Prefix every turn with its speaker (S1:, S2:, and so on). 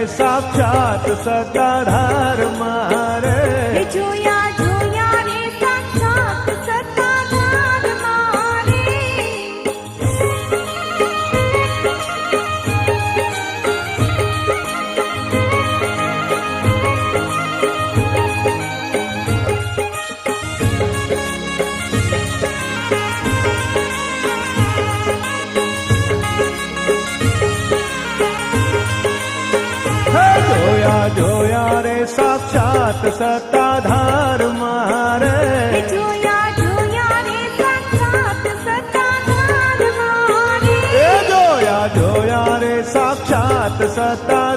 S1: साक्षात सत्ताधार मारे
S2: જોયા જોયા રે સાક્ષાત સત્તાધાર મારે
S1: જોયા જોયા રે સાક્ષાત સત્તાધાર મારે
S2: જોયા જોયા રે સાક્ષાત સત્તાધાર મારે
S1: જોયા જોયા રે સાક્ષાત સત્તા